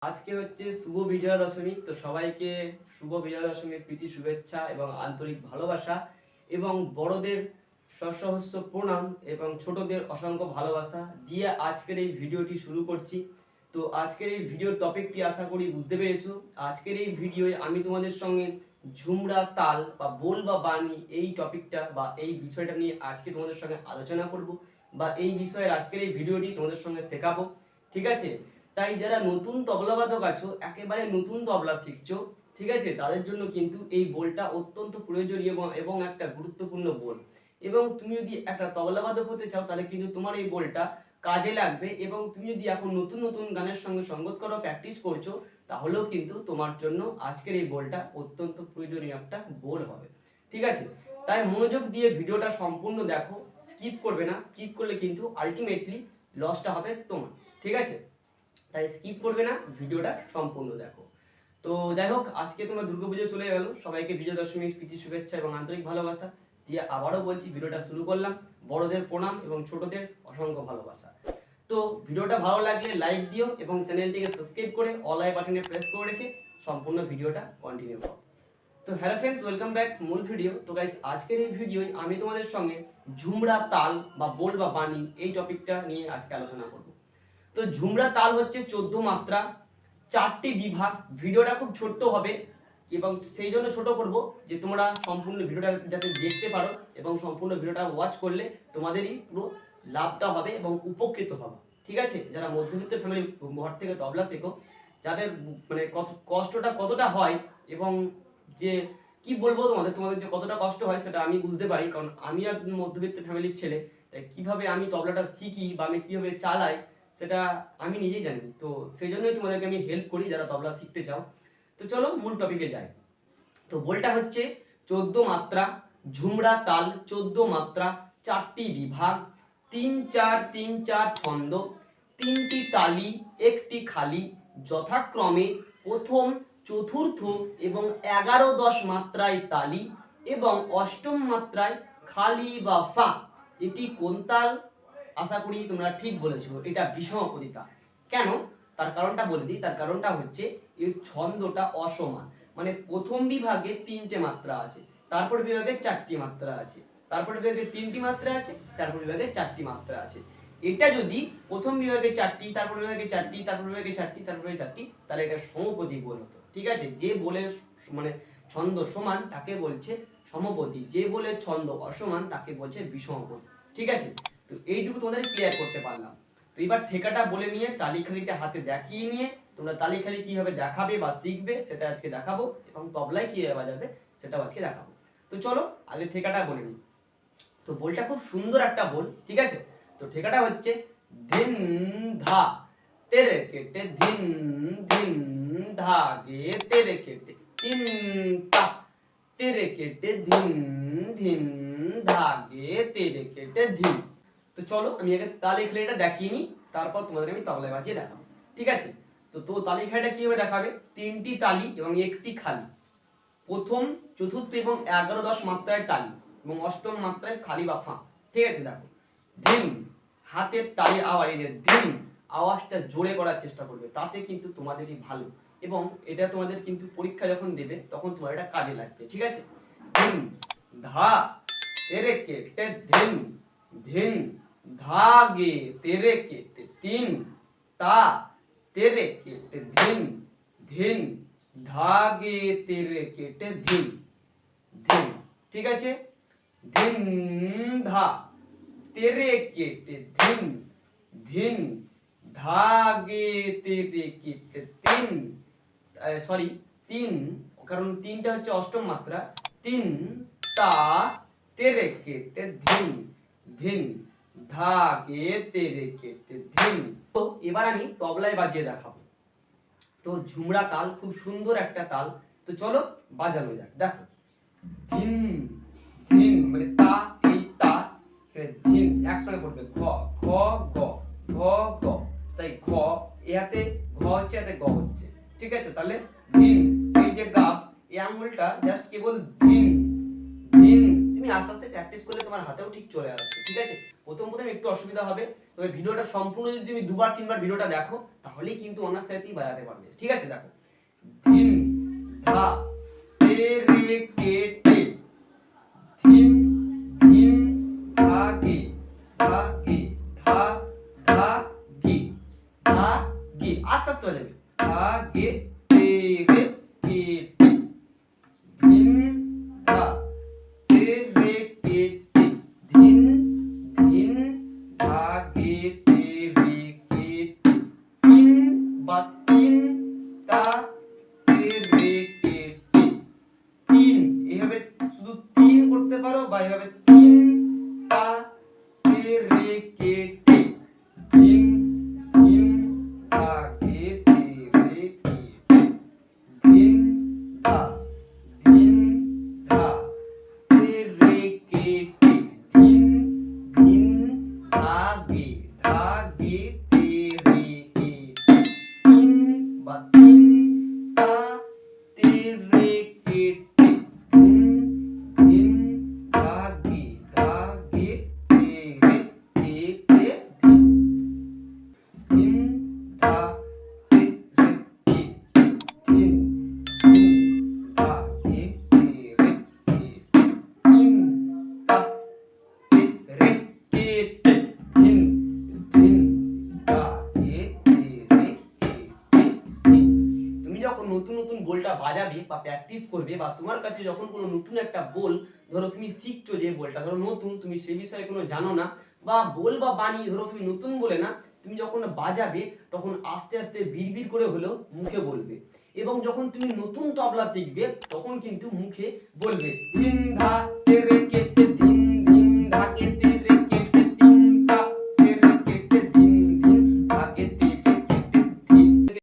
আজকে হচ্ছে শুভ বিজয়া দশমী। তো সবাইকে শুভ বিজয়া দশমীর প্রীতি শুভেচ্ছা এবং আন্তরিক ভালোবাসা এবং বড়দের সহস্র প্রণাম এবং ছোটদের অসংখ্য ভালোবাসা দিয়ে আজকের এই ভিডিওটি শুরু করছি। তো আজকের এই ভিডিওর টপিকটি আশা করি বুঝতে পেরেছো। আজকের এই ভিডিওয়ে আমি তোমাদের সঙ্গে ঝুমরা তাল বা বোল বা বাণী এই টপিকটা বা এই বিষয়টা নিয়ে আজকে তোমাদের সঙ্গে আলোচনা করব বা এই বিষয়ের আজকের এই ভিডিওটি তোমাদের সঙ্গে শেখাবো। ঠিক আছে, তাই যারা নতুন তবলাবাদক আছো, একেবারে নতুন তবলা শিখছো, ঠিক আছে, তাদের জন্য কিন্তু এই বোলটা অত্যন্ত প্রয়োজনীয় এবং একটা গুরুত্বপূর্ণ বোল। এবং তুমি যদি একটা তবলাবাদক হতে চাও তাহলে কিন্তু তোমার এই বোলটা কাজে লাগবে। এবং তুমি যদি এখন নতুন নতুন গানের সঙ্গে সঙ্গত করো, প্র্যাকটিস করছো, তাহলেও কিন্তু তোমার জন্য আজকের এই বোলটা অত্যন্ত প্রয়োজনীয় একটা বোল হবে। ঠিক আছে, তাই মনোযোগ দিয়ে ভিডিওটা সম্পূর্ণ দেখো, স্কিপ করবে না। স্কিপ করলে কিন্তু আলটিমেটলি লসটা হবে তোমার। ঠিক আছে, তাই স্কিপ করবে না, ভিডিওটা সম্পূর্ণ দেখো। তো যাই হোক, আজকে তোমার দুর্গাপুজো চলে গেল, সবাইকে বিজয়া দশমীর প্রীতি শুভেচ্ছা এবং আন্তরিক ভালোবাসা দিয়ে আবারও বলছি ভিডিওটা শুরু করলাম। বড়দের প্রণাম এবং ছোটদের অসংখ্য ভালোবাসা। তো ভিডিওটা ভালো লাগলে লাইক দিও এবং চ্যানেলটিকে সাবস্ক্রাইব করে অল আই বাটনে প্রেস করে রেখে সম্পূর্ণ ভিডিওটা কন্টিনিউ করো। তো হ্যালো ফ্রেন্ডস, ওয়েলকাম ব্যাক মূল ভিডিও। তো গাইস, আজকের এই ভিডিওয় আমি তোমাদের সঙ্গে ঝুমরা তাল বা বোল বা বাণী এই টপিকটা নিয়ে আজকে আলোচনা করব। তো ঝুমরা তাল হচ্ছে 14 মাত্রা, 4টি বিভাগ। ভিডিওটা খুব ছোট্ট হবে এবং সেই জন্য ছোট করব যে তোমরা সম্পূর্ণ ভিডিওটা যাতে দেখতে পারো এবং সম্পূর্ণ ভিডিওটা ওয়াচ করলে তোমাদেরই পুরো লাভটা হবে এবং উপকৃত হবে। ঠিক আছে, যারা মধ্যবিত্ত ফ্যামিলি ঘর থেকে তবলা শেখো, যাদের মানে কষ্টটা কতটা হয় এবং যে কি বলবো তোমাদের যে কতটা কষ্ট হয় সেটা আমি বুঝতে পারি, কারণ আমি একজন মধ্যবিত্ত ফ্যামিলির ছেলে। তাই কিভাবে আমি তবলাটা শিখি বা আমি কিভাবে চালাই সেটা আমি নিজেই জানি। তো সেই জন্যই তোমাদেরকে আমি হেল্প করি যারা তবলা শিখতে চাও। তো চলো মূল টপিকে যাই। তো বলটা হচ্ছে 14 মাত্রা, ঝুমরা তাল 14 মাত্রা, 4টি বিভাগ, 3-4-3-4 ছন্দ, 3টি তালি, 1টি খালি, যথাক্রমে প্রথম, চতুর্থ এবং 11-10 মাত্রায় তালি এবং অষ্টম মাত্রায় খালি বা ফাঁক। এটি কোন তাল? আশা করি তোমরা ঠিক বলেছো, এটা বিষমপদী তাল। কেন? তার কারণটা বলে দিই। তার কারণটা হচ্ছে এর ছন্দটা অসমান। মানে প্রথম বিভাগে 3টে মাত্রা আছে, তারপর বিভাগে 4টি মাত্রা আছে, তারপর বিভাগে 3টি মাত্রা আছে, তারপর বিভাগে 4টি মাত্রা আছে। এটা যদি প্রথম বিভাগে 4টি, তারপর বিভাগে 4টি, তারপর বিভাগে 4টি, তারপর বিভাগে 4টি, তাহলে এটা সমপদী বল হতো। ঠিক আছে, যে বলে মানে ছন্দ সমান তাকে বলছে সমপদী, যে বলে ছন্দ অসমান তাকে বলছে বিষমপদী। ঠিক আছে, তো এইটুকু তোমাদের ক্লিয়ার করতে পারলাম। তো এবার ঠেকাটা বলে নিয়ে তালিখালিটা হাতে দেখিয়ে নিয়ে তোমরা তালিখালি কিভাবে দেখাবে বা শিখবে সেটা আজকে দেখাবো এবং তবলায় কিভাবে বাজাবে সেটাও আজকে দেখাবো। তো চলো আগে ঠেকাটা বলে নিই। তো বলটা খুব সুন্দর একটা বল। ঠিক আছে, তো ঠেকাটা হচ্ছে ধিন ধা তেরে কেটে ধিন ধিন ধা গে তেরে কেটে তিন তা তেরে কেটে ধিন ধিন ধা গে তেরে কেটে ধিন। তো চলো আমি আগে তালি খেলাটা দেখিয়ে নিই, তারপর তোমাদের আমি তবলায় বাজিয়ে দেখাবো। ঠিক আছে, তো তালি খেলাটা কিভাবে দেখাবে? 3টি তালি এবং 1টি খালি, প্রথম, চতুর্থ এবং 11-10 মাত্রায় তালি এবং অষ্টম মাত্রায় খালি বা ফাঁক। ঠিক আছে, দেখো ধিন, হাতের তালির আওয়াজ, এই ধিন আওয়াজটা জোরে করার চেষ্টা করবে, তাতে কিন্তু তোমাদেরই ভালো এবং এটা তোমাদের কিন্তু পরীক্ষা যখন দেবে তখন তোমার এটা কাজে লাগবে। ঠিক আছে, ধিন ধা তেরে কেটে ধিন ধিন धागे तेरे केटे तीन ता तेरे केटे धिन धिन धागे तेरे केटे धिन धिन। ঠিক আছে, ধিন ধা তেরে কেটে ধিন ধিন ধাগে তেরে কেটে তিন, সরি 3, কারণ 3টা হচ্ছে অষ্টম মাত্রা, 3 তা তেরে কেটে ধিন ধিন ধাগে তেরে কেটে ধিন। তো এবার আমি তবলায় বাজিয়ে দেখাবো। তো ঝুমরা তাল খুব সুন্দর একটা তাল। তো চলো বাজানো যাক। দেখো ধিন ধিন মানে তা, এই তা ধিন একসঙ্গে পড়বে ঘ ঘ গ ঘ গ, তাই ঘ এ হাতে ঘ হচ্ছে, হাতে গ হচ্ছে। ঠিক আছে, তাহলে ধিন, এই যে গাব এই আঙ্গুলটা জাস্ট কেবল ধিন ধিন তুমি আস্তে আস্তে প্র্যাকটিস করলে তোমার হাতেও ঠিক চলে আসবে, ঠিক আছে? প্রথম প্রথম একটু অসুবিধা হবে, তবে ভিডিওটা সম্পূর্ণ যদি তুমি দুবার তিনবার ভিডিওটা দেখো তাহলেই কিন্তু অনার সাথেই বাজাতে পারবে, ঠিক আছে? দেখো, ধিন ধা তে রে কে টে, ধিন ধিন ধা গে ধা গে ধা ধা গে ধা গে, আস্তে আস্তে বাজাবে, ধা গে তে রে কে টে, ধিন ধা তে রে কে টে, ধিন ধিন ধা গে তে রে কে টে, তিন বা তিন তা তে রে কে টে, তিন এভাবে শুধু তিন করতে পারো বা এভাবে তিন তা তে রে কে টে, তিন তিন তা গে তে রে কে টে, তিন তা তিন তা তে রে কে টে, তিন তিন তা গে তে রে কে টে, তিন বা তিন তা তে রে কে টে, তিন তিন তা গে তে রে কে টে, তিন তিন তা তে রে কে, তিন তিন তা গে তে রে কে, তিন তা তে রে কে টে, তিন তিন তা গে তে রে কে টে, তিন। তুমি যখন নতুন নতুন বলটা বাজাবে বা প্র্যাকটিস করবে, বা তোমার কাছে যখন কোনো নতুন একটা বল, ধরো তুমি শিখছো যে বলটা, ধরো নতুন, তুমি সে বিষয়ে কোনো জানো না, বা বল বা বাণী ধরো তুমি নতুন বলে না, তুমি যখন বাজাবে তখন আস্তে আস্তে বিড়বিড় করে হলেও মুখে বলবে, এবং যখন তুমি নতুন তবলা শিখবে তখন কিন্তু মুখে বলবে, ধিন ধা তে রে কে টে,